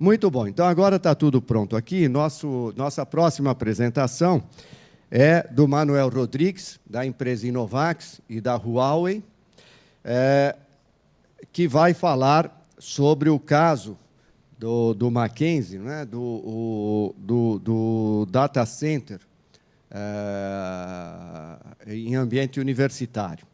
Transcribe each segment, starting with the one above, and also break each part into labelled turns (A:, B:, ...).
A: Muito bom. Então, agora está tudo pronto aqui. Nossa próxima apresentação é do Manuel Rodrigues, da empresa Inovax e da Huawei, que vai falar sobre o caso do Mackenzie, né, do data center em ambiente universitário.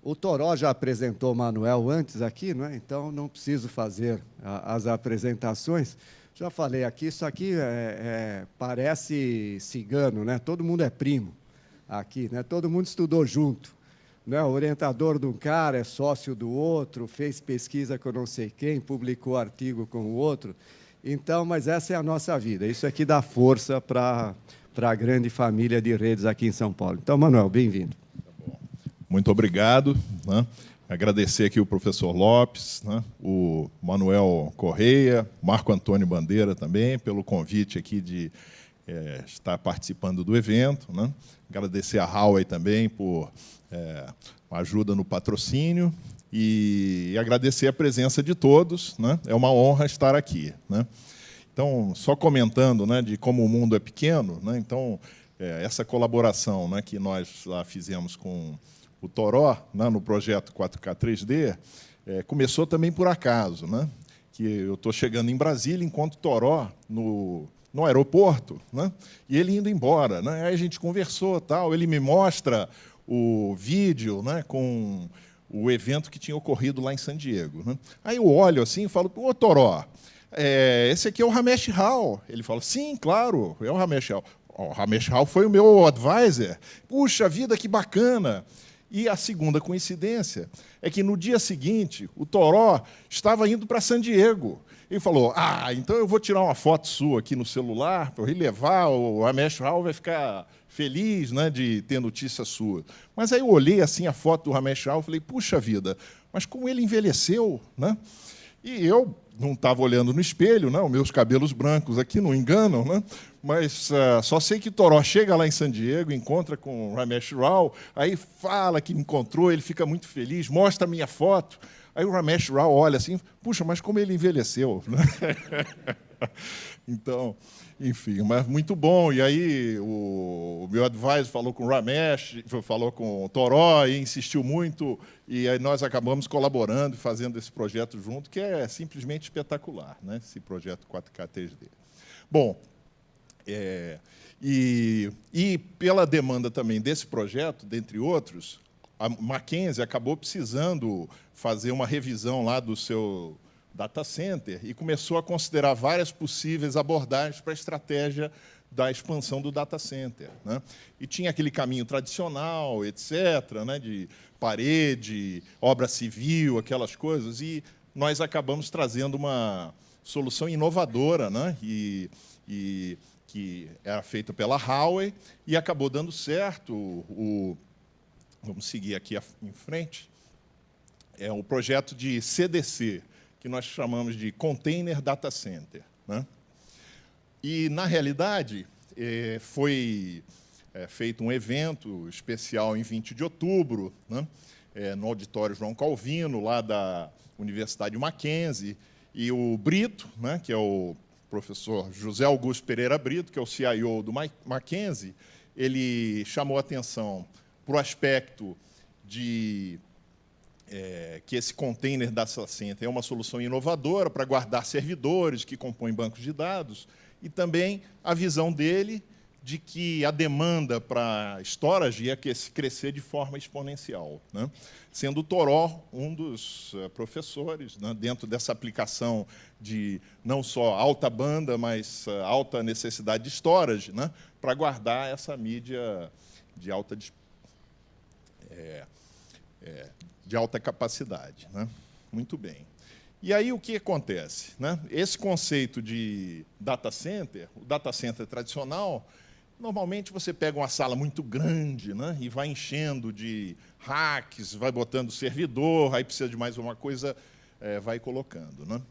A: O Toró já apresentou o Manuel antes aqui, não é? Então não preciso fazer as apresentações. Já falei aqui, isso aqui parece cigano, né? Todo mundo é primo aqui, né? Todo mundo estudou junto. Né? O orientador de um cara é sócio do outro, fez pesquisa com não sei quem, publicou artigo com o outro. Então, mas essa é a nossa vida. Isso aqui dá força para a grande família de redes aqui em São Paulo. Então, Manuel, bem-vindo.
B: Muito obrigado. Né? Agradecer aqui o professor Lopes, né? O Manuel Correia, Marco Antônio Bandeira também, pelo convite aqui de estar participando do evento. Né? Agradecer a Huawei também por ajuda no patrocínio e agradecer a presença de todos. Né? É uma honra estar aqui. Né? Então, só comentando, né, de como o mundo é pequeno, né? Então, essa colaboração, né, que nós lá fizemos com o Toró, né, no projeto 4K 3D, começou também por acaso, né? Que eu estou chegando em Brasília, enquanto o Toró no aeroporto, né? E ele indo embora. Né? Aí a gente conversou, tal, ele me mostra o vídeo, né, com o evento que tinha ocorrido lá em San Diego. Né? Aí eu olho assim e falo, ô Toró, esse aqui é o Ramesh Rao. Ele fala, sim, claro, é o Ramesh Rao. O Ramesh Rao foi o meu advisor. Puxa vida, que bacana! E a segunda coincidência é que, no dia seguinte, o Toró estava indo para San Diego. Ele falou, então eu vou tirar uma foto sua aqui no celular para eu levar, o Ramesh Rao vai ficar feliz, né, de ter notícia sua. Mas aí eu olhei assim a foto do Ramesh Rao e falei, puxa vida, mas como ele envelheceu, né? E eu não estava olhando no espelho, né? Os meus cabelos brancos aqui não enganam, né? Mas só sei que Toró chega lá em San Diego, encontra com o Ramesh Rao, aí fala que encontrou, ele fica muito feliz, mostra a minha foto. Aí o Ramesh Rao olha assim, puxa, mas como ele envelheceu. Então, enfim, mas muito bom. E aí o meu advisor falou com o Ramesh, falou com o Toró e insistiu muito, e aí nós acabamos colaborando e fazendo esse projeto junto, que é simplesmente espetacular, né? Esse projeto 4K 3D. Bom, e pela demanda também desse projeto, dentre outros, a Mackenzie acabou precisando fazer uma revisão lá do seu data center e começou a considerar várias possíveis abordagens para a estratégia da expansão do data center. Né? E tinha aquele caminho tradicional, etc., né, de parede, obra civil, aquelas coisas, e nós acabamos trazendo uma solução inovadora, né, e que era feita pela Huawei, e acabou dando certo. Vamos seguir aqui em frente. É o projeto de CDC, que nós chamamos de Container Data Center. Né? E, na realidade, foi feito um evento especial em 20 de outubro, né? No auditório João Calvino, lá da Universidade Mackenzie, e o Brito, né, que é o professor José Augusto Pereira Brito, que é o CIO do Mackenzie, ele chamou a atenção para o aspecto de que esse container data center é uma solução inovadora para guardar servidores que compõem bancos de dados, e também a visão dele de que a demanda para storage ia crescer de forma exponencial, né? Sendo o Toró um dos professores, né, dentro dessa aplicação de não só alta banda, mas alta necessidade de storage, né, para guardar essa mídia de alta capacidade. Né? Muito bem. E aí o que acontece? Né? Esse conceito de data center, o data center tradicional, normalmente você pega uma sala muito grande, né, e vai enchendo de racks, vai botando servidor, aí precisa de mais uma coisa, vai colocando. Né?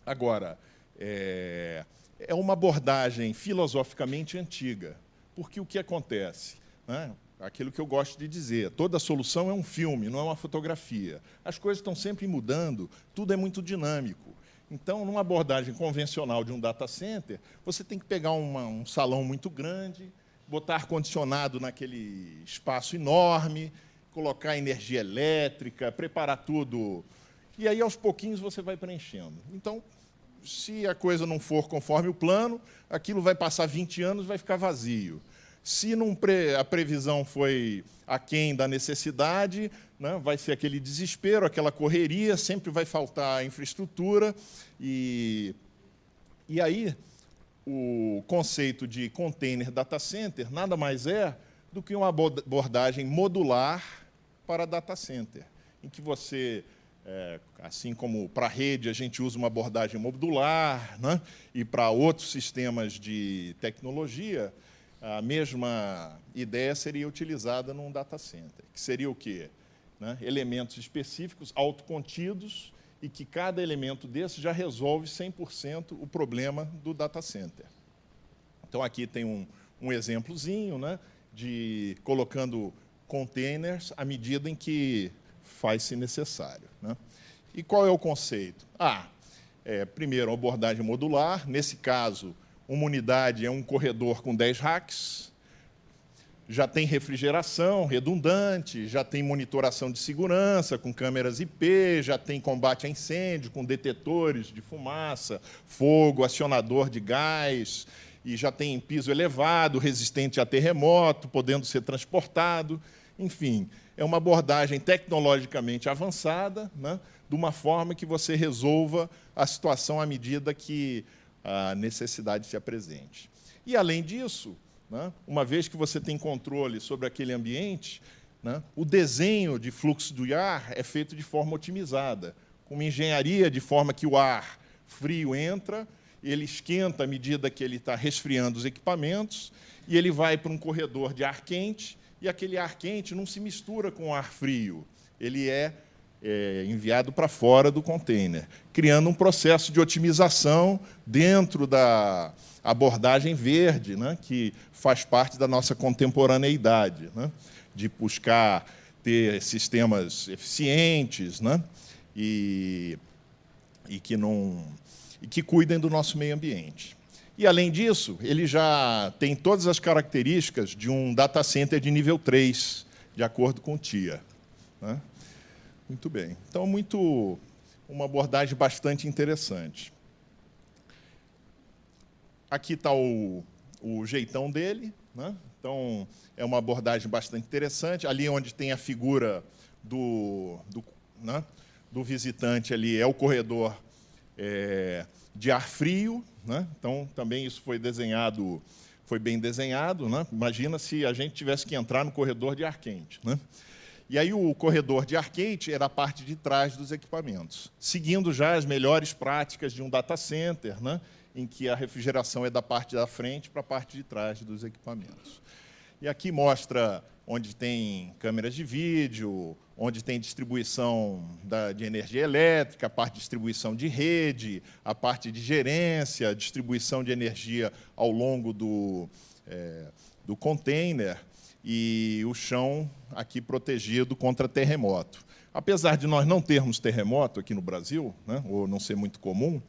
B: Agora, é uma abordagem filosoficamente antiga, porque o que acontece? Né? aquilo que eu gosto de dizer, toda solução é um filme, não é uma fotografia. As coisas estão sempre mudando, tudo é muito dinâmico. Então, numa abordagem convencional de um data center, você tem que pegar um salão muito grande, botar ar-condicionado naquele espaço enorme, colocar energia elétrica, preparar tudo. E aí, aos pouquinhos, você vai preenchendo. Então, se a coisa não for conforme o plano, aquilo vai passar 20 anos e vai ficar vazio. Se a previsão foi aquém da necessidade, né, vai ser aquele desespero, aquela correria, sempre vai faltar infraestrutura. E aí, o conceito de container data center nada mais é do que uma abordagem modular para data center, em que você, assim como para a rede a gente usa uma abordagem modular, né, e para outros sistemas de tecnologia, a mesma ideia seria utilizada num data center, que seria o quê? Né? Elementos específicos, autocontidos, e que cada elemento desse já resolve 100% o problema do data center. Então, aqui tem um exemplozinho, né, de colocando containers à medida em que faz-se necessário. Né? E qual é o conceito? Primeiro, a abordagem modular. Nesse caso, uma unidade é um corredor com 10 racks, já tem refrigeração redundante, já tem monitoração de segurança com câmeras IP, já tem combate a incêndio com detetores de fumaça, fogo, acionador de gás, e já tem piso elevado, resistente a terremoto, podendo ser transportado. Enfim, é uma abordagem tecnologicamente avançada, né, de uma forma que você resolva a situação à medida que a necessidade se apresente. E, além disso, né, uma vez que você tem controle sobre aquele ambiente, né, o desenho de fluxo do ar é feito de forma otimizada, com uma engenharia de forma que o ar frio entra, ele esquenta à medida que ele está resfriando os equipamentos, e ele vai para um corredor de ar quente, e aquele ar quente não se mistura com o ar frio, ele é enviado para fora do container, criando um processo de otimização dentro da abordagem verde, né, que faz parte da nossa contemporaneidade, né, de buscar ter sistemas eficientes, né, e que cuidem do nosso meio ambiente. E, além disso, ele já tem todas as características de um data center de nível 3, de acordo com o TIA. Né? Muito bem. Então, uma abordagem bastante interessante. Aqui está o jeitão dele. Né? Então, é uma abordagem bastante interessante. Ali onde tem a figura do visitante, ali é o corredor de ar frio. Né? Então, também isso foi bem desenhado. Né? Imagina se a gente tivesse que entrar no corredor de ar quente. Né? E aí o corredor de ar quente era a parte de trás dos equipamentos, seguindo já as melhores práticas de um data center, né, em que a refrigeração é da parte da frente para a parte de trás dos equipamentos. E aqui mostra onde tem câmeras de vídeo, onde tem distribuição de energia elétrica, a parte de distribuição de rede, a parte de gerência, distribuição de energia ao longo do container, e o chão aqui protegido contra terremoto. Apesar de nós não termos terremoto aqui no Brasil, né, ou não ser muito comum,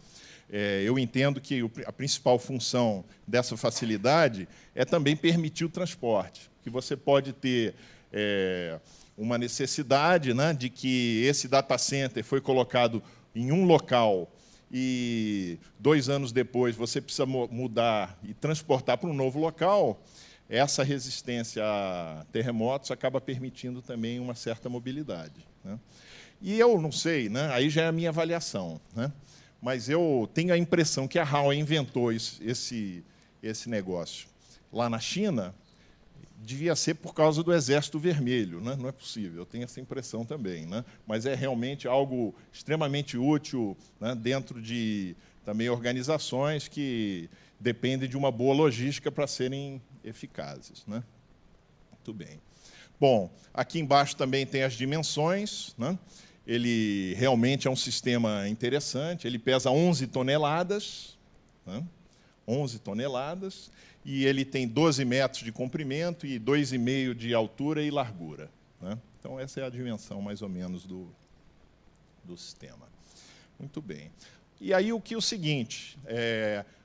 B: eu entendo que a principal função dessa facilidade é também permitir o transporte, que você pode ter uma necessidade, né, de que esse data center foi colocado em um local e 2 anos depois você precisa mudar e transportar para um novo local. Essa resistência a terremotos acaba permitindo também uma certa mobilidade. Né? E eu não sei, né? Aí já é a minha avaliação, né? Mas eu tenho a impressão que a Huawei inventou esse negócio lá na China, devia ser por causa do Exército Vermelho, né? Não é possível, eu tenho essa impressão também. Né? Mas é realmente algo extremamente útil, né, dentro de também organizações que dependem de uma boa logística para serem eficazes. Né? Muito bem. Bom, aqui embaixo também tem as dimensões. Né? Ele realmente é um sistema interessante. Ele pesa 11 toneladas. Né? 11 toneladas. e ele tem 12 metros de comprimento e 2,5 de altura e largura, né? Então, essa é a dimensão, mais ou menos, do sistema. Muito bem. E aí, o seguinte,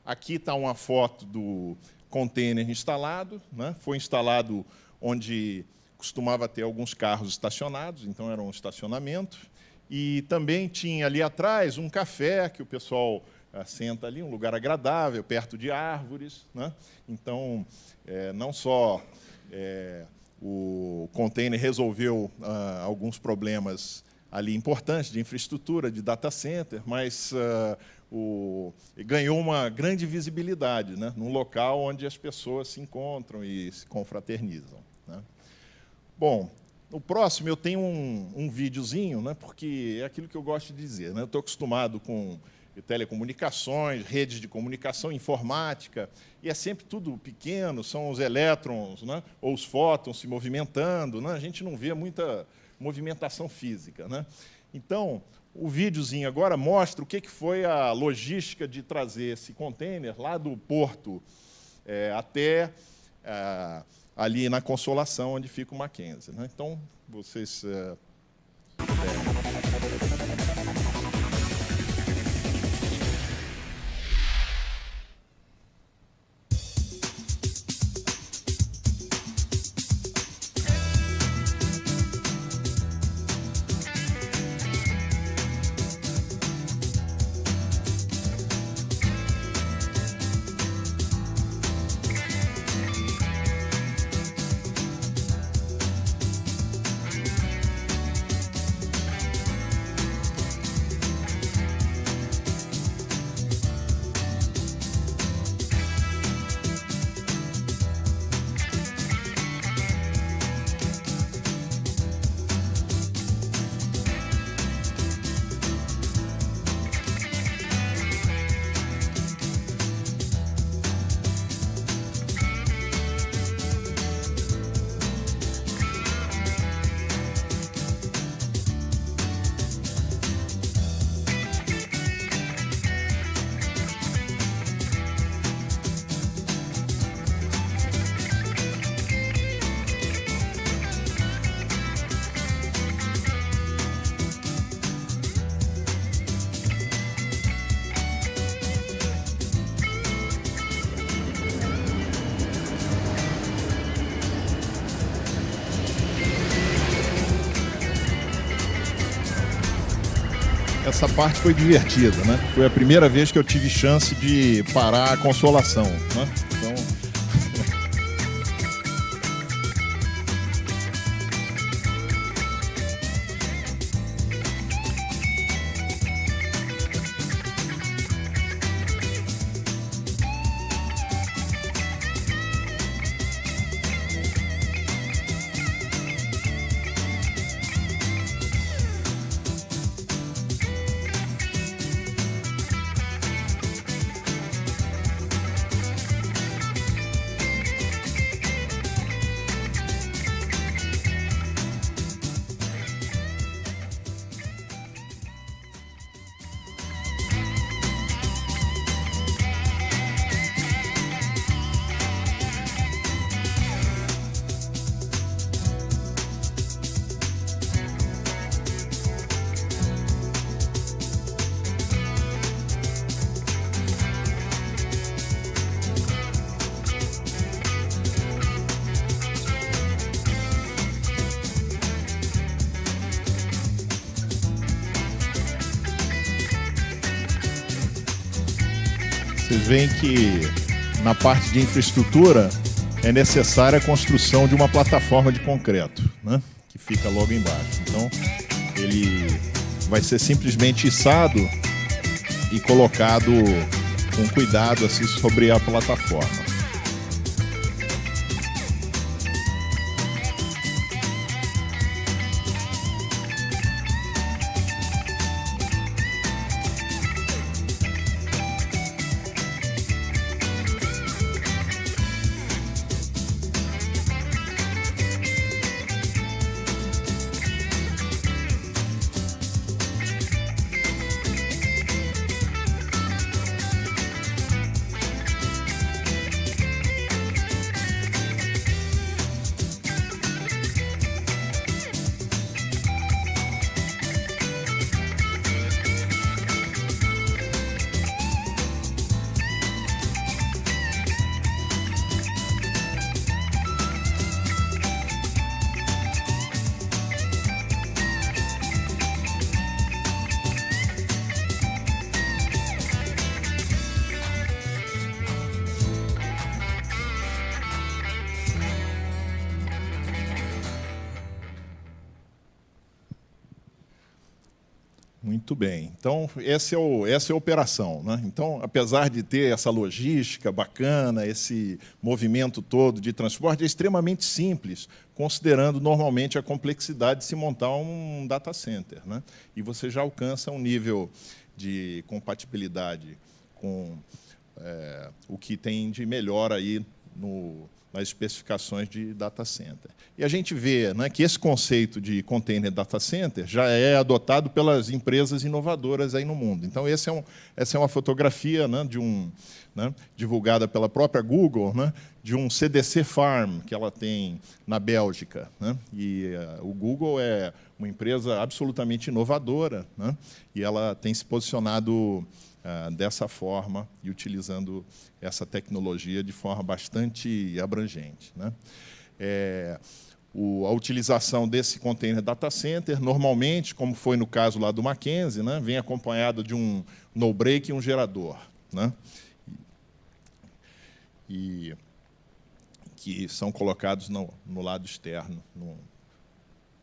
B: aqui está uma foto do container instalado, né? Foi instalado onde costumava ter alguns carros estacionados, então era um estacionamento, e também tinha ali atrás um café que o pessoal senta ali, um lugar agradável, perto de árvores, né? Então, não só o container resolveu alguns problemas ali importantes de infraestrutura, de data center, mas ganhou uma grande visibilidade, né, num local onde as pessoas se encontram e se confraternizam, né? Bom, no próximo eu tenho um videozinho, né, porque é aquilo que eu gosto de dizer, né? Eu estou acostumado com telecomunicações, redes de comunicação, informática, e é sempre tudo pequeno, são os elétrons, né, ou os fótons se movimentando, né? A gente não vê muita movimentação física, né? Então, o videozinho agora mostra o que foi a logística de trazer esse container lá do porto até ali na Consolação, onde fica o Mackenzie, né? Então, vocês... Essa parte foi divertida, né? Foi a primeira vez que eu tive chance de parar a Consolação, né? Então... Vocês veem que na parte de infraestrutura é necessária a construção de uma plataforma de concreto, né, que fica logo embaixo. Então, ele vai ser simplesmente içado e colocado com cuidado assim, sobre a plataforma. Muito bem. Então, essa é a operação, né? Então, apesar de ter essa logística bacana, esse movimento todo de transporte, é extremamente simples, considerando normalmente a complexidade de se montar um data center, né? E você já alcança um nível de compatibilidade com o que tem de melhor aí nas especificações de data center. E a gente vê, né, que esse conceito de container data center já é adotado pelas empresas inovadoras aí no mundo. Então, essa é uma fotografia, né, divulgada pela própria Google, né, de um CDC Farm que ela tem na Bélgica, né? E o Google é uma empresa absolutamente inovadora, né? E ela tem se posicionado dessa forma e utilizando essa tecnologia de forma bastante abrangente, né? A utilização desse container data center, normalmente, como foi no caso lá do Mackenzie, né, vem acompanhado de um no-break e um gerador, né? E que são colocados no lado externo,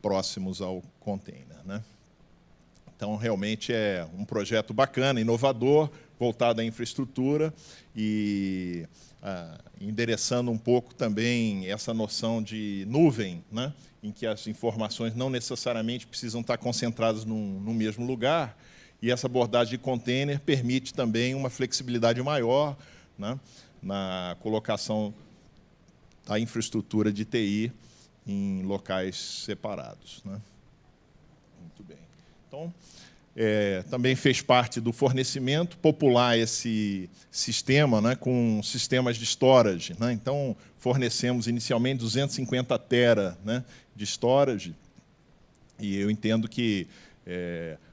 B: próximos ao container, né? Então, realmente é um projeto bacana, inovador, voltado à infraestrutura e endereçando um pouco também essa noção de nuvem, né, em que as informações não necessariamente precisam estar concentradas no mesmo lugar, e essa abordagem de container permite também uma flexibilidade maior, né, na colocação da infraestrutura de TI em locais separados, né? Muito bem. Então, também fez parte do fornecimento, popular esse sistema, né, com sistemas de storage, né? Então, fornecemos inicialmente 250 tera, né, de storage, e eu entendo que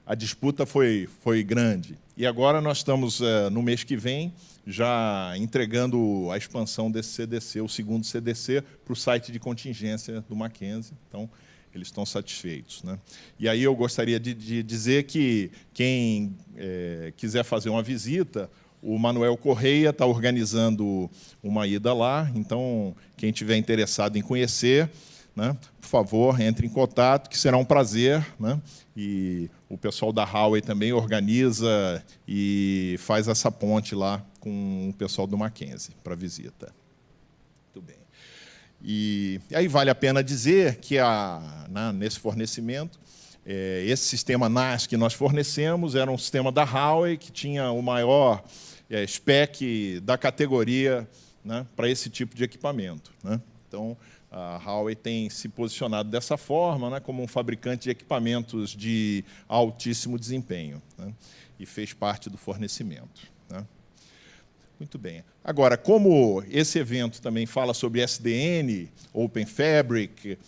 B: a disputa foi grande. E agora nós estamos, no mês que vem, já entregando a expansão desse CDC, o segundo CDC, para o site de contingência do Mackenzie. Então, eles estão satisfeitos, né? E aí eu gostaria de dizer que quem quiser fazer uma visita, o Manuel Correia está organizando uma ida lá, então quem tiver interessado em conhecer, né, por favor, entre em contato, que será um prazer, né? E o pessoal da Huawei também organiza e faz essa ponte lá com o pessoal do Mackenzie para visita. Muito bem. E aí vale a pena dizer que nesse fornecimento, esse sistema NAS que nós fornecemos era um sistema da Huawei que tinha o maior spec da categoria, né, para esse tipo de equipamento, né? Então, a Huawei tem se posicionado dessa forma, né, como um fabricante de equipamentos de altíssimo desempenho, né, e fez parte do fornecimento, né? Muito bem. Agora, como esse evento também fala sobre SDN, Open Fabric,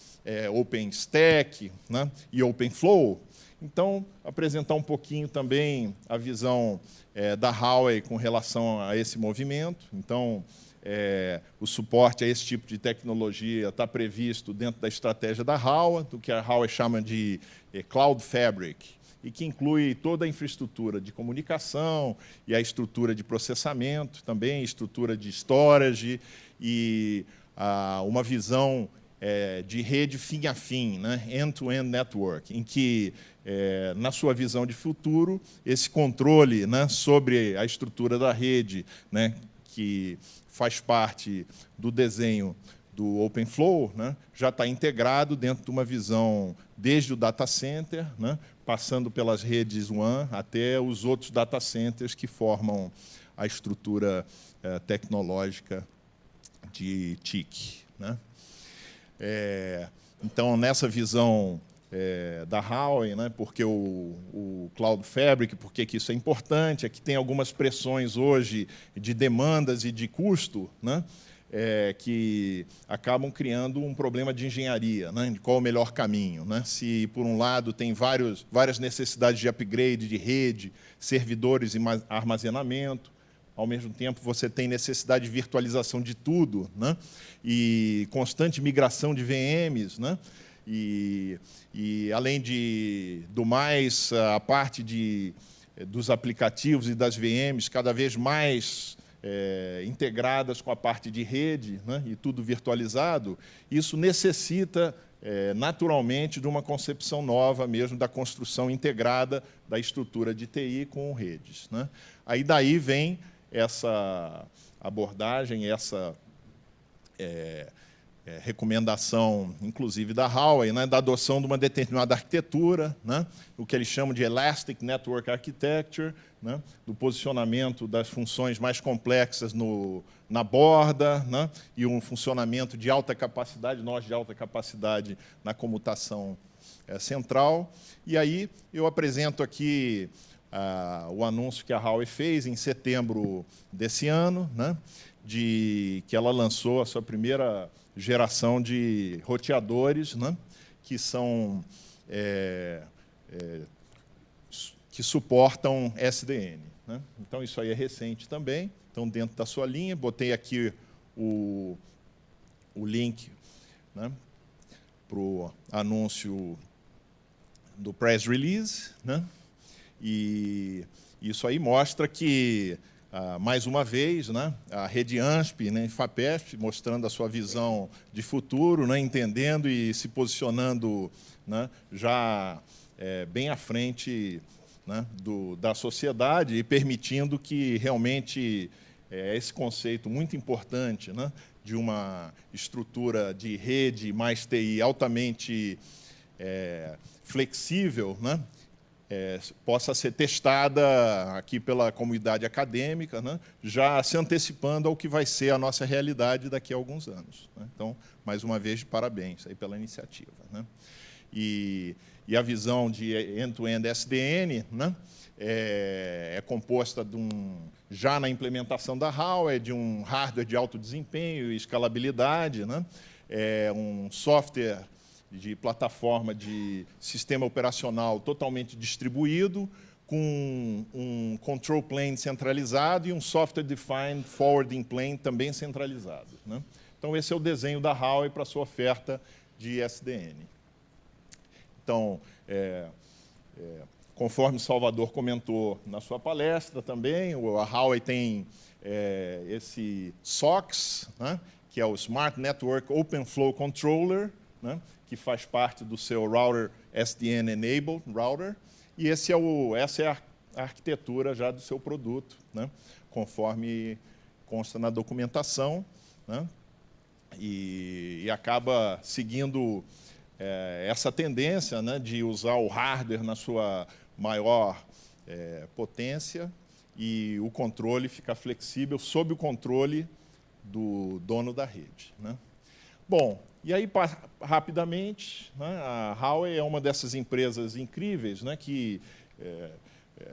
B: OpenStack, né, e OpenFlow, então, apresentar um pouquinho também a visão da Huawei com relação a esse movimento. Então, o suporte a esse tipo de tecnologia está previsto dentro da estratégia da Huawei, do que a Huawei chama de Cloud Fabric, e que inclui toda a infraestrutura de comunicação e a estrutura de processamento, também estrutura de storage e uma visão de rede fim a fim, né? End-to-end network, em que, na sua visão de futuro, esse controle, né, sobre a estrutura da rede, né, que faz parte do desenho do OpenFlow, né, já está integrado dentro de uma visão desde o data center, né, passando pelas redes WAN até os outros data centers que formam a estrutura tecnológica de TIC, né? Então, nessa visão da Huawei, né, porque o Cloud Fabric, por que isso é importante, é que tem algumas pressões hoje de demandas e de custo, né, que acabam criando um problema de engenharia, né, de qual o melhor caminho, né? Se, por um lado, tem várias necessidades de upgrade de rede, servidores e armazenamento, ao mesmo tempo você tem necessidade de virtualização de tudo, né, e constante migração de VMs, né, e além do mais, a parte dos aplicativos e das VMs cada vez mais integradas com a parte de rede, né, e tudo virtualizado, isso necessita naturalmente de uma concepção nova mesmo da construção integrada da estrutura de TI com redes, né? Aí daí vem essa abordagem, essa recomendação, inclusive da Huawei, né, da adoção de uma determinada arquitetura, né, o que eles chamam de Elastic Network Architecture, né, do posicionamento das funções mais complexas na borda, né, e um funcionamento de alta capacidade, nós de alta capacidade na comutação central. E aí eu apresento aqui o anúncio que a Huawei fez em setembro desse ano, né, de que ela lançou a sua primeira geração de roteadores, né, que são que suportam SDN, né? Então isso aí é recente também. Então dentro da sua linha, botei aqui o link, né, para o anúncio do press release, né? E isso aí mostra que mais uma vez, né, a rede ANSP, né, FAPESP, mostrando a sua visão de futuro, né, entendendo e se posicionando, né, já bem à frente, né, da sociedade e permitindo que realmente esse conceito muito importante, né, de uma estrutura de rede mais TI altamente flexível, né, possa ser testada aqui pela comunidade acadêmica, né, já se antecipando ao que vai ser a nossa realidade daqui a alguns anos, né? Então, mais uma vez, parabéns aí pela iniciativa, né? E a visão de end-to-end SDN, né, é composta já na implementação da Huawei, de um hardware de alto desempenho e escalabilidade, né, um software de plataforma de sistema operacional totalmente distribuído, com um control plane centralizado e um software defined forwarding plane também centralizado, né? Então, esse é o desenho da Huawei para a sua oferta de SDN. Então, conforme Salvador comentou na sua palestra também, a Huawei tem esse SOC, né, que é o Smart Network Open Flow Controller, né, que faz parte do seu router SDN Enabled Router, e essa é a arquitetura já do seu produto, né, conforme consta na documentação, né, e acaba seguindo essa tendência, né, de usar o hardware na sua maior potência e o controle ficar flexível sob o controle do dono da rede, né? Bom, e aí, rapidamente, né, a Huawei é uma dessas empresas incríveis, né, que,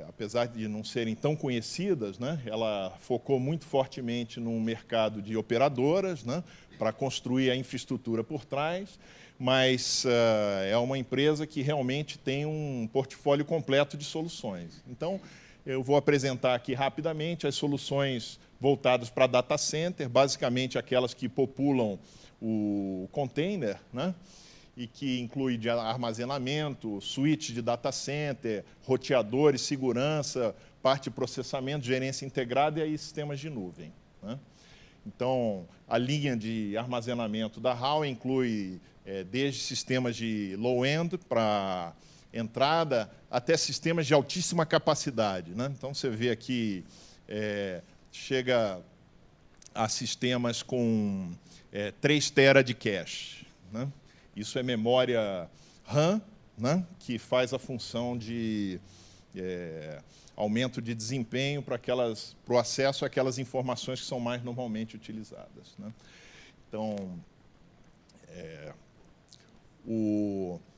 B: apesar de não serem tão conhecidas, né, ela focou muito fortemente no mercado de operadoras, né, para construir a infraestrutura por trás, mas é uma empresa que realmente tem um portfólio completo de soluções. Então, eu vou apresentar aqui rapidamente as soluções voltadas para data center, basicamente aquelas que populam o container, né, e que inclui de armazenamento, switch de data center, roteadores, segurança, parte de processamento, gerência integrada e aí sistemas de nuvem, né? Então, a linha de armazenamento da Huawei inclui desde sistemas de low-end para entrada até sistemas de altíssima capacidade, né? Então, você vê aqui, chega a sistemas com 3 TB de cache, né? Isso é memória RAM, né, que faz a função de aumento de desempenho para o acesso àquelas informações que são mais normalmente utilizadas, né? Então,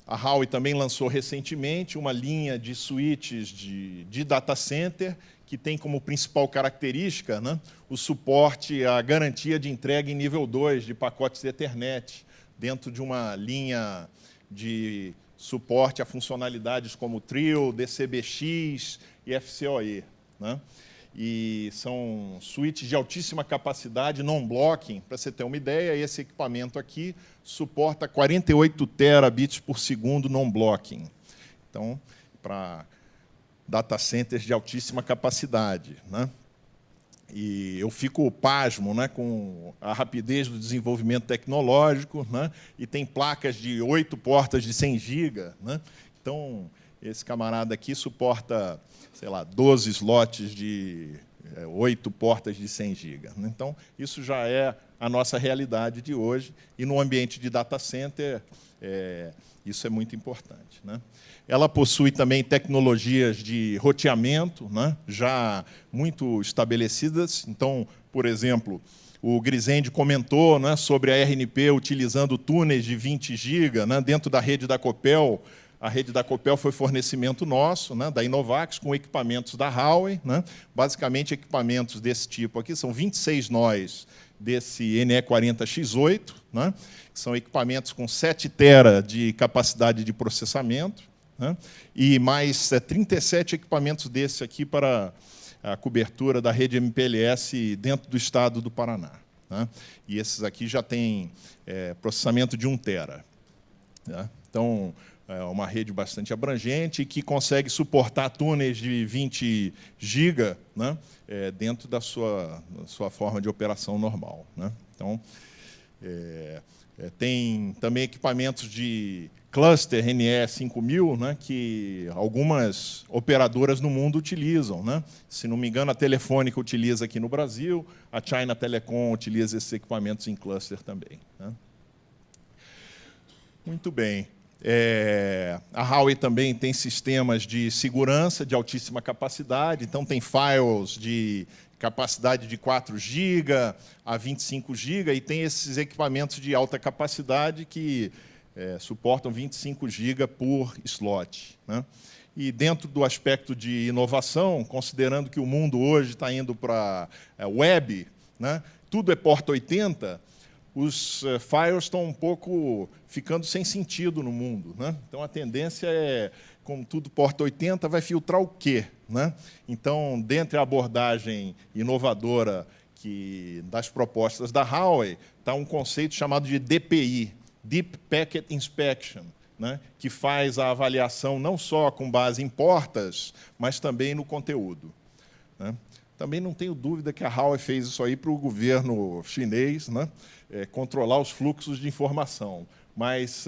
B: a Huawei também lançou recentemente uma linha de switches de data center que tem como principal característica, né, o suporte à garantia de entrega em nível 2 de pacotes de Ethernet, dentro de uma linha de suporte a funcionalidades como Trio, DCBX e FCOE, né? E são switches de altíssima capacidade, non-blocking. Para você ter uma ideia, esse equipamento aqui suporta 48 terabits por segundo non-blocking. Então, para data centers de altíssima capacidade, né? E eu fico pasmo, né, com a rapidez do desenvolvimento tecnológico, né, e tem placas de 8 portas de 100 GB. Né? Então, esse camarada aqui suporta, sei lá, 12 slots de 8 portas de 100 GB. Então, isso já é a nossa realidade de hoje, e no ambiente de data center, isso é muito importante. Né? Ela possui também tecnologias de roteamento, né, já muito estabelecidas. Então, por exemplo, o Grisende comentou, né, sobre a RNP utilizando túneis de 20 GB, né, dentro da rede da Copel. A rede da Copel foi fornecimento nosso, né, da Inovax, com equipamentos da Huawei. Né, basicamente, equipamentos desse tipo aqui são 26 nós desse NE40X8, né, que são equipamentos com 7 tera de capacidade de processamento, né, e mais 37 equipamentos desse aqui para a cobertura da rede MPLS dentro do estado do Paraná. Né, e esses aqui já têm processamento de 1 tera. Né, então, é uma rede bastante abrangente que consegue suportar túneis de 20 GB, né, dentro da sua forma de operação normal. Né. Então, tem também equipamentos de cluster NE5000, né, que algumas operadoras no mundo utilizam. Né. Se não me engano, a Telefônica utiliza aqui no Brasil, a China Telecom utiliza esses equipamentos em cluster também. Né. Muito bem. A Huawei também tem sistemas de segurança de altíssima capacidade, então tem firewalls de capacidade de 4 GB a 25 GB, e tem esses equipamentos de alta capacidade que suportam 25 GB por slot. Né? E dentro do aspecto de inovação, considerando que o mundo hoje está indo para web, né? Tudo é porta 80, os firewalls estão um pouco ficando sem sentido no mundo. Né? Então, a tendência é, como tudo porta 80, vai filtrar o quê? Né? Então, dentre a abordagem inovadora das propostas da Huawei, está um conceito chamado de DPI, Deep Packet Inspection, né? Que faz a avaliação não só com base em portas, mas também no conteúdo. Né? Também não tenho dúvida que a Huawei fez isso aí para o governo chinês, né? Controlar os fluxos de informação. Mas,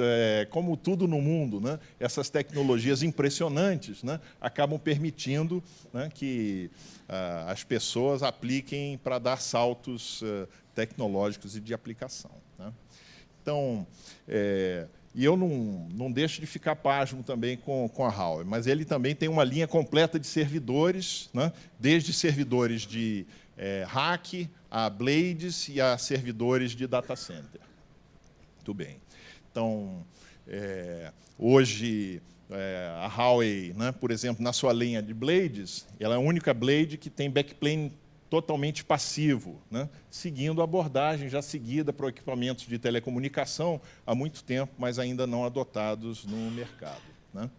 B: como tudo no mundo, né, essas tecnologias impressionantes, né, acabam permitindo, né, que as pessoas apliquem para dar saltos tecnológicos e de aplicação. Né. Então, e eu não deixo de ficar pasmo também com a Huawei, mas ele também tem uma linha completa de servidores, né, desde servidores de rack, a blades e a servidores de data center. Muito bem. Então, hoje, a Huawei, né, por exemplo, na sua linha de blades, ela é a única blade que tem backplane totalmente passivo, né, seguindo a abordagem já seguida para equipamentos de telecomunicação há muito tempo, mas ainda não adotados no mercado. Né.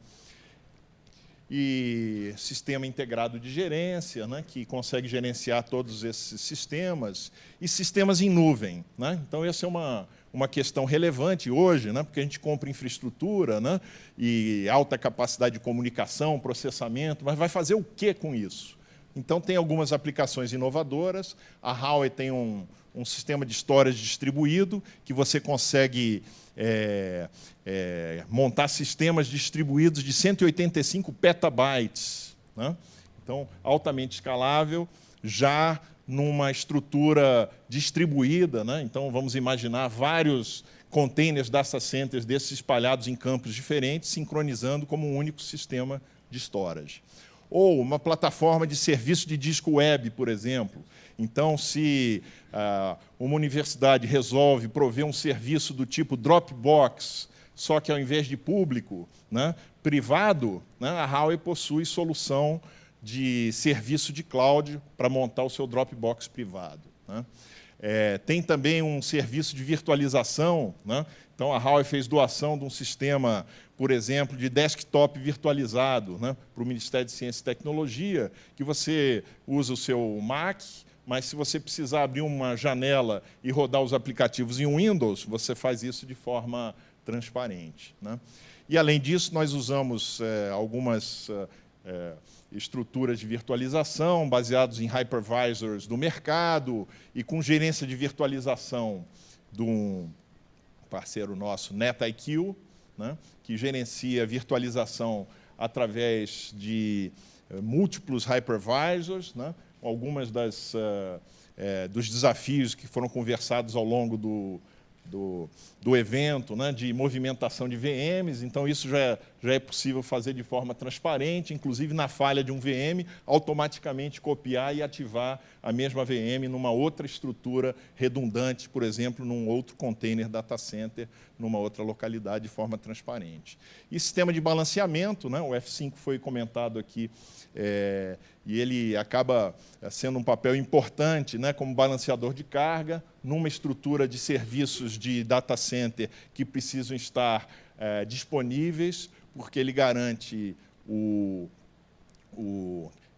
B: E sistema integrado de gerência, né, que consegue gerenciar todos esses sistemas, e sistemas em nuvem. Né. Então, essa é uma questão relevante hoje, né, porque a gente compra infraestrutura, né, e alta capacidade de comunicação, processamento, mas vai fazer o quê com isso? Então, tem algumas aplicações inovadoras. A Huawei tem um sistema de storage distribuído, que você consegue montar sistemas distribuídos de 185 petabytes. Né? Então, altamente escalável, já numa estrutura distribuída. Né? Então, vamos imaginar vários containers data centers desses espalhados em campos diferentes, sincronizando como um único sistema de storage. Ou uma plataforma de serviço de disco web, por exemplo. Então, se uma universidade resolve prover um serviço do tipo Dropbox, só que ao invés de público, né, privado, né, a Huawei possui solução de serviço de cloud para montar o seu Dropbox privado. Né. Tem também um serviço de virtualização. Né. Então, a Huawei fez doação de um sistema, por exemplo, de desktop virtualizado, né, para o Ministério de Ciência e Tecnologia, que você usa o seu Mac, mas se você precisar abrir uma janela e rodar os aplicativos em Windows, você faz isso de forma transparente. Né. E, além disso, nós usamos algumas estruturas de virtualização baseados em hypervisors do mercado e com gerência de virtualização de um parceiro nosso, NetIQ, né, que gerencia virtualização através de múltiplos hypervisors, né, algumas dos desafios que foram conversados ao longo do evento, né, de movimentação de VMs. Então, isso já é possível fazer de forma transparente, inclusive na falha de um VM, automaticamente copiar e ativar a mesma VM numa outra estrutura redundante, por exemplo, num outro container data center, numa outra localidade, de forma transparente. E sistema de balanceamento, né, o F5 foi comentado aqui, e ele acaba sendo um papel importante, né, como balanceador de carga, numa estrutura de serviços de data center que precisam estar disponíveis, porque ele garante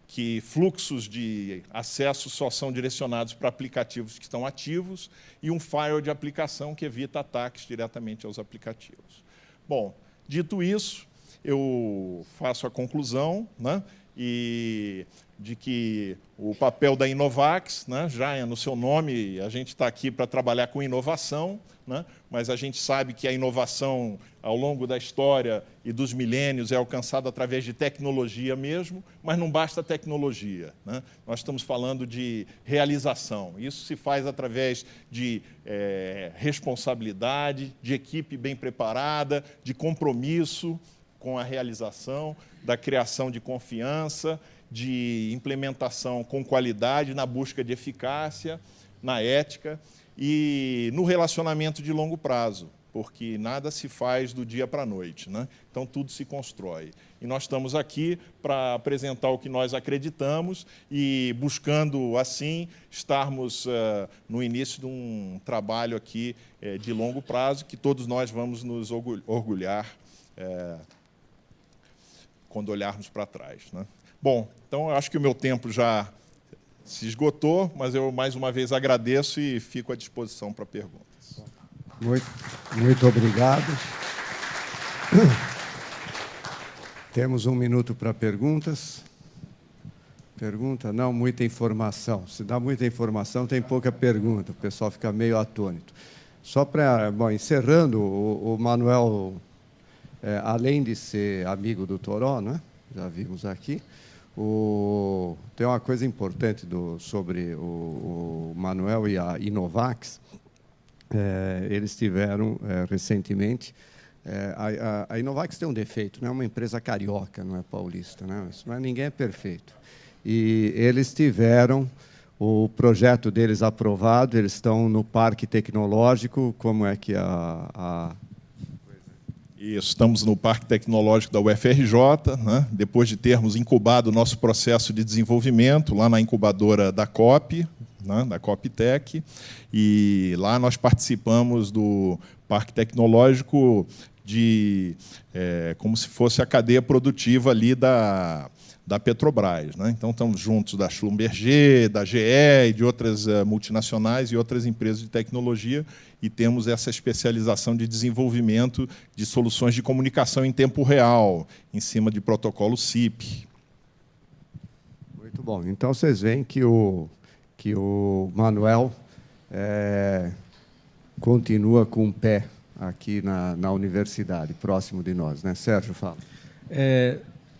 B: que fluxos de acesso só são direcionados para aplicativos que estão ativos e um firewall de aplicação que evita ataques diretamente aos aplicativos. Bom, dito isso, eu faço a conclusão, né, e de que o papel da Inovax, né, já é no seu nome, a gente está aqui para trabalhar com inovação, né, mas a gente sabe que a inovação, ao longo da história e dos milênios, é alcançada através de tecnologia mesmo, mas não basta tecnologia, né? Nós estamos falando de realização. Isso se faz através de responsabilidade, de equipe bem preparada, de compromisso com a realização, da criação de confiança, de implementação com qualidade, na busca de eficácia, na ética e no relacionamento de longo prazo, porque nada se faz do dia para a noite, né? Então, tudo se constrói. E nós estamos aqui para apresentar o que nós acreditamos e, buscando, assim, estarmos no início de um trabalho aqui de longo prazo, que todos nós vamos nos orgulhar quando olharmos para trás, né? Bom, então, eu acho que o meu tempo já se esgotou, mas eu, mais uma vez, agradeço e fico à disposição para perguntas.
A: Muito obrigado. Temos 1 minuto para perguntas. Pergunta? Não, muita informação. Se dá muita informação, tem pouca pergunta. O pessoal fica meio atônito. Só para... Bom, encerrando, o Manuel, além de ser amigo do Toró, né? Já vimos aqui, tem uma coisa importante sobre o Manuel e a Inovax. Eles tiveram, recentemente... a Inovax tem um defeito, não é uma empresa carioca, não é paulista, né? Ninguém é perfeito. E eles tiveram o projeto deles aprovado, eles estão no Parque Tecnológico. Como é que
B: Isso, estamos no Parque Tecnológico da UFRJ, né? Depois de termos incubado o nosso processo de desenvolvimento lá na incubadora da COP, né? Da COPTEC, e lá nós participamos do Parque Tecnológico como se fosse a cadeia produtiva ali da Petrobras, né? Então, estamos juntos da Schlumberger, da GE e de outras multinacionais e outras empresas de tecnologia, e temos essa especialização de desenvolvimento de soluções de comunicação em tempo real, em cima de protocolo SIP.
A: Muito bom. Então, vocês veem que o Manuel continua com o pé aqui na universidade, próximo de nós, né? Sérgio, fala.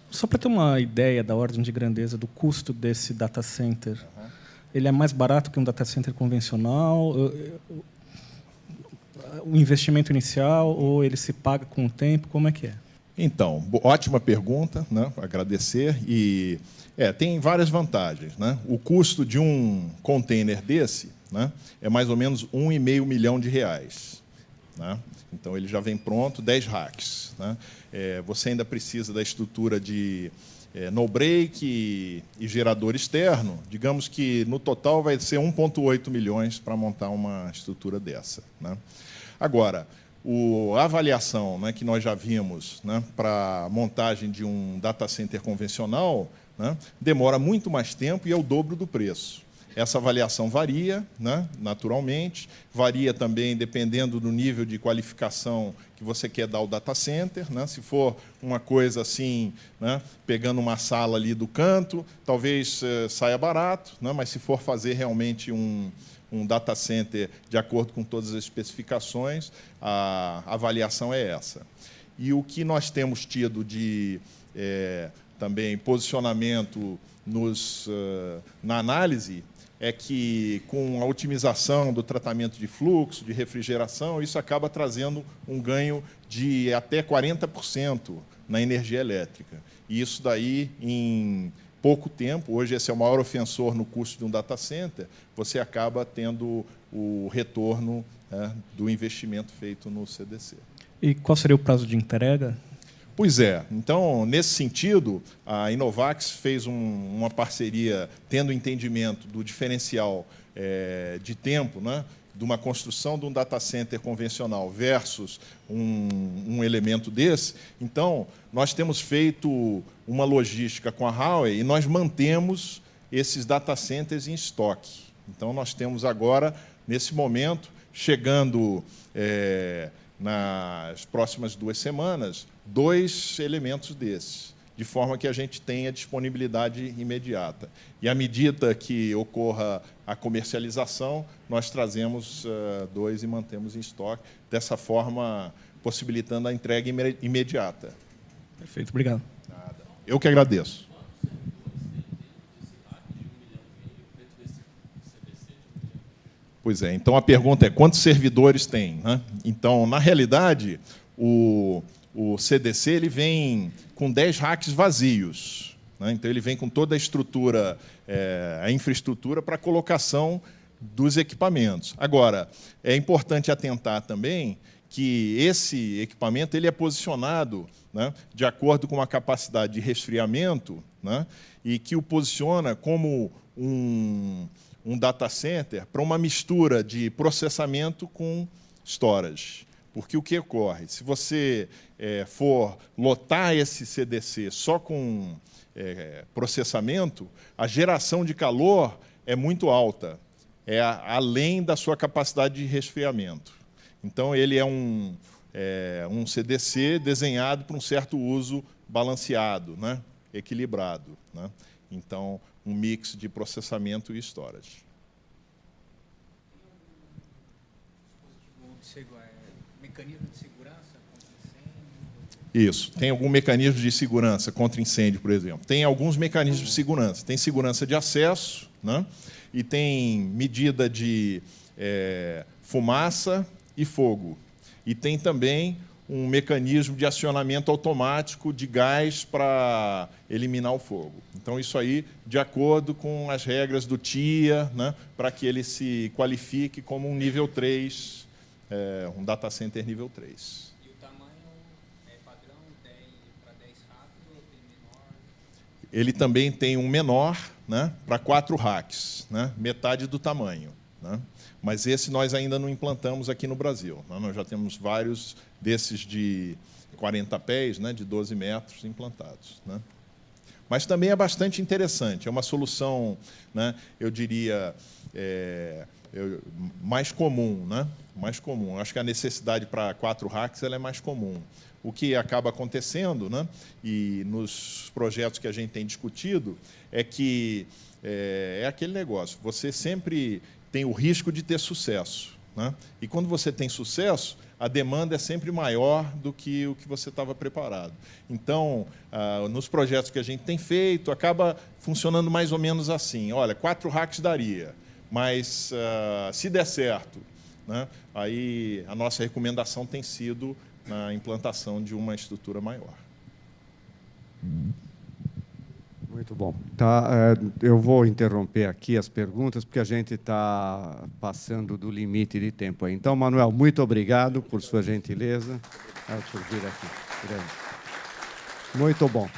C: Só para ter uma ideia da ordem de grandeza do custo desse data center, ele é mais barato que um data center convencional? O investimento inicial, ou ele se paga com o tempo? Como é que é?
B: Então, ótima pergunta, né? Agradecer. E tem várias vantagens, né? O custo de um container desse, né, é mais ou menos R$1,5 milhão, né? Então, ele já vem pronto, 10 racks, né? Você ainda precisa da estrutura de no-break e gerador externo. Digamos que, no total, vai ser 1,8 milhões para montar uma estrutura dessa, né? Agora, a avaliação, né, que nós já vimos, né, para a montagem de um data center convencional, né, demora muito mais tempo e é o dobro do preço. essa avaliação varia, né, naturalmente, varia também dependendo do nível de qualificação que você quer dar ao data center, né? Se for uma coisa assim, né, pegando uma sala ali do canto, talvez saia barato, né? Mas se for fazer realmente um data center de acordo com todas as especificações, a avaliação é essa. E o que nós temos tido de também posicionamento na análise é que, com a otimização do tratamento de fluxo, de refrigeração, isso acaba trazendo um ganho de até 40% na energia elétrica. E isso daí, em pouco tempo, hoje esse é o maior ofensor no custo de um data center, você acaba tendo o retorno, né, do investimento feito no CDC.
C: E qual seria o prazo de entrega?
B: Pois é. Então, nesse sentido, a Inovax fez uma parceria, tendo entendimento do diferencial de tempo, né, de uma construção de um data center convencional versus um elemento desse. Então, nós temos feito uma logística com a Huawei e nós mantemos esses data centers em estoque. Então, nós temos agora, nesse momento, chegando nas próximas 2 semanas, 2 elementos desses, de forma que a gente tenha disponibilidade imediata. E, à medida que ocorra a comercialização, nós trazemos 2 e mantemos em estoque, dessa forma, possibilitando a entrega imediata.
C: Perfeito, obrigado.
B: Nada. Eu que agradeço. Pois é, então a pergunta é quantos servidores tem, né? Então, na realidade, o CDC ele vem com 10 racks vazios, né? Então, ele vem com toda a estrutura, a infraestrutura para a colocação dos equipamentos. Agora, é importante atentar também que esse equipamento ele é posicionado, né, de acordo com a capacidade de resfriamento, né, e que o posiciona como um data center para uma mistura de processamento com storage. Porque o que ocorre? Se você for lotar esse CDC só com processamento, a geração de calor é muito alta, além da sua capacidade de resfriamento. Então, ele é um CDC desenhado para um certo uso balanceado, né? Equilibrado, né? Então, um mix de processamento e storage.
D: Mecanismo de segurança contra incêndio?
B: Isso. Tem algum mecanismo de segurança contra incêndio, por exemplo? Tem alguns mecanismos de segurança. Tem segurança de acesso, né? E tem medida de fumaça e fogo. E tem também um mecanismo de acionamento automático de gás para eliminar o fogo. Então, isso aí, de acordo com as regras do TIA, né, para que ele se qualifique como um nível 3, um data center nível 3.
D: E o tamanho é padrão, 10 para 10 racks ou tem menor?
B: Ele também tem um menor, né, para 4 racks, né, metade do tamanho, né? Mas esse nós ainda não implantamos aqui no Brasil, né? Nós já temos vários desses de 40 pés, né, de 12 metros implantados, né? Mas também é bastante interessante, é uma solução, né, eu diria, mais comum, né? Mais comum. Acho que a necessidade para 4 racks ela é mais comum. O que acaba acontecendo, né, e nos projetos que a gente tem discutido, é que é aquele negócio, você sempre tem o risco de ter sucesso, né? E quando você tem sucesso, a demanda é sempre maior do que o que você estava preparado. Então, nos projetos que a gente tem feito, acaba funcionando mais ou menos assim. Olha, 4 racks daria, mas se der certo, né, aí a nossa recomendação tem sido na implantação de uma estrutura maior.
A: Muito bom. Tá, eu vou interromper aqui as perguntas, porque a gente está passando do limite de tempo aí. Então, Manuel, muito obrigado por sua gentileza, por vir aqui. Muito bom.